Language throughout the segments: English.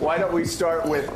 why don't we start with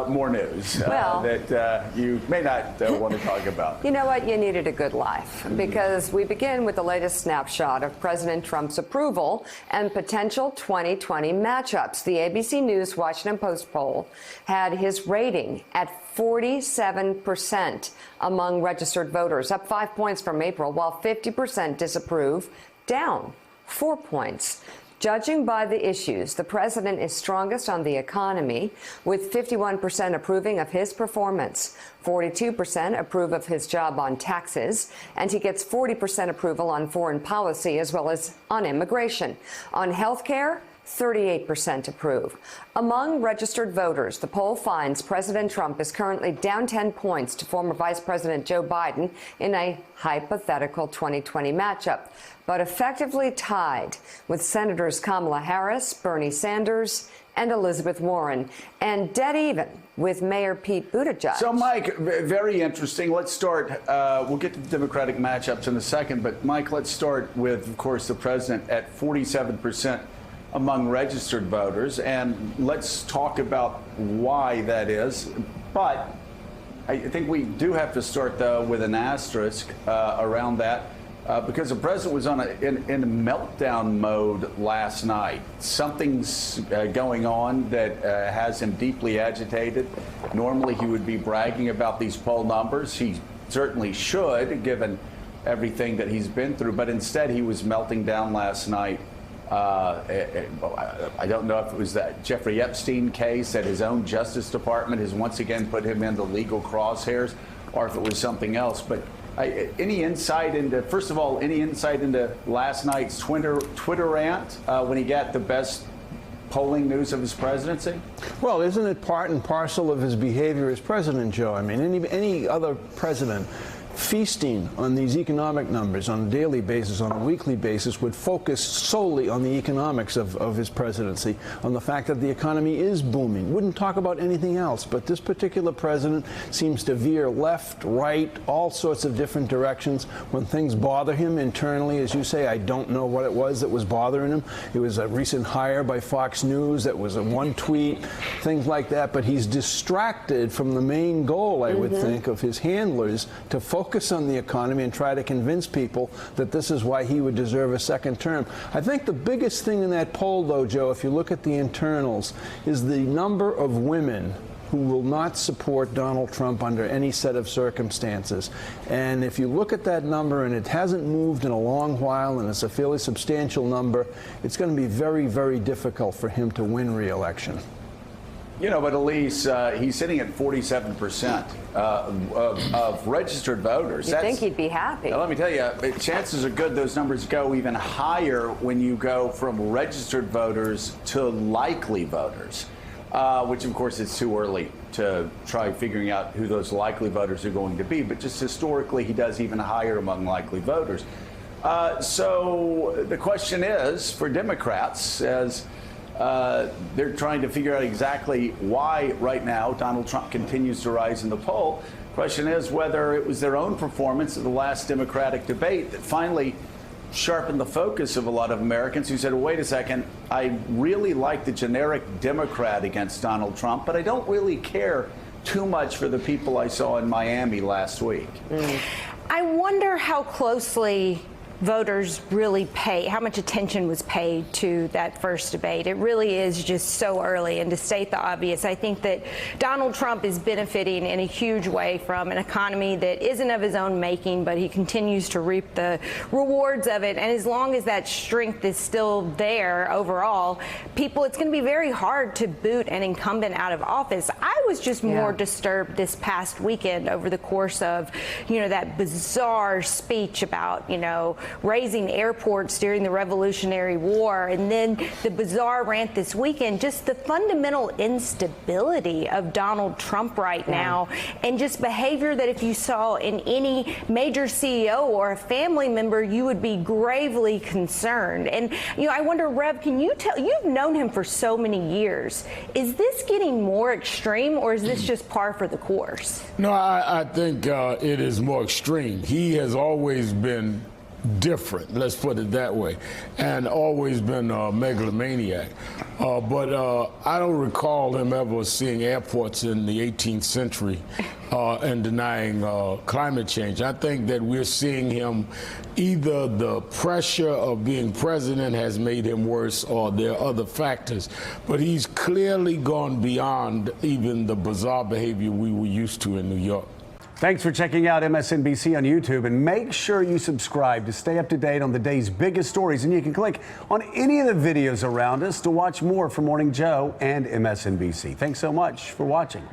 more news that you may not want to talk about? You know what? You needed a good life, because we begin with the latest snapshot of President Trump's approval and potential 2020 matchups. The ABC News Washington Post poll had his rating at 47% among registered voters, up 5 points from April, while 50% disapprove, down 4 points. Judging by the issues, the president is strongest on the economy, with 51% approving of his performance, 42% approve of his job on taxes, and he gets 40% approval on foreign policy as well as on immigration. On health care, 38% approve. Among registered voters, the poll finds President Trump is currently down 10 points to former Vice President Joe Biden in a hypothetical 2020 matchup, but effectively tied with Senators Kamala Harris, Bernie Sanders, and Elizabeth Warren, and dead even with Mayor Pete Buttigieg. So, Mike, very interesting. Let's start. We'll get to the Democratic matchups in a second, but, Mike, let's start with, of course, the president at 47% among registered voters, and let's talk about why that is. But I think we do have to start, though, with an asterisk around that, because the president was in a meltdown mode last night. Something's going on that has him deeply agitated. Normally, he would be bragging about these poll numbers. He certainly should, given everything that he's been through, but instead he was melting down last night. I don't know if it was that Jeffrey Epstein case that his own Justice Department has once again put him in the legal crosshairs, or if it was something else. But any insight into, first of all, any insight into last night's Twitter rant when he got the best polling news of his presidency? Well, isn't it part and parcel of his behavior as president, Joe? I mean, any other president feasting on these economic numbers on a daily basis, on a weekly basis, would focus solely on the economics of his presidency, on the fact that the economy is booming. Wouldn't talk about anything else. But this particular president seems to veer left, right, all sorts of different directions. When things bother him internally, as you say, I don't know what it was that was bothering him. It was a recent hire by Fox News that was a one tweet, things like that. But he's distracted from the main goal, I would think, of his handlers to focus on the economy and try to convince people that this is why he would deserve a second term. I think the biggest thing in that poll, though, Joe, if you look at the internals, is the number of women who will not support Donald Trump under any set of circumstances. And if you look at that number, and it hasn't moved in a long while, and it's a fairly substantial number, it's going to be very, very difficult for him to win re-election. You know, but Elise, he's sitting at 47% of registered voters. You'd think he'd be happy. Let me tell you, chances are good those numbers go even higher when you go from registered voters to likely voters, which, of course, it's too early to try figuring out who those likely voters are going to be. But just historically, he does even higher among likely voters. So the question is, for Democrats, as they're trying to figure out exactly why right now Donald Trump continues to rise in the poll. Question is whether it was their own performance of the last Democratic debate that finally sharpened the focus of a lot of Americans who said, well, wait a second, I really like the generic Democrat against Donald Trump, but I don't really care too much for the people I saw in Miami last week. I wonder how closely voters really pay, how much attention was paid to that first debate. It really is just so early. And to state the obvious, I think that Donald Trump is benefiting in a huge way from an economy that isn't of his own making, but he continues to reap the rewards of it. And as long as that strength is still there overall, it's going to be very hard to boot an incumbent out of office. I was just more disturbed this past weekend over the course of, that bizarre speech about, raising airports during the Revolutionary War, and then the bizarre rant this weekend, just the fundamental instability of Donald Trump right now, and just behavior that if you saw in any major CEO or a family member, you would be gravely concerned. And, I wonder, Rev, can you tell, you've known him for so many years, is this getting more extreme, or is this just par for the course? No, I think it is more extreme. He has always been different, let's put it that way, and always been a megalomaniac. But I don't recall him ever seeing airports in the 18th century and denying climate change. I think that we're seeing him, either the pressure of being president has made him worse or there are other factors. But he's clearly gone beyond even the bizarre behavior we were used to in New York. Thanks for checking out MSNBC on YouTube, and make sure you subscribe to stay up to date on the day's biggest stories. And you can click on any of the videos around us to watch more from Morning Joe and MSNBC. Thanks so much for watching.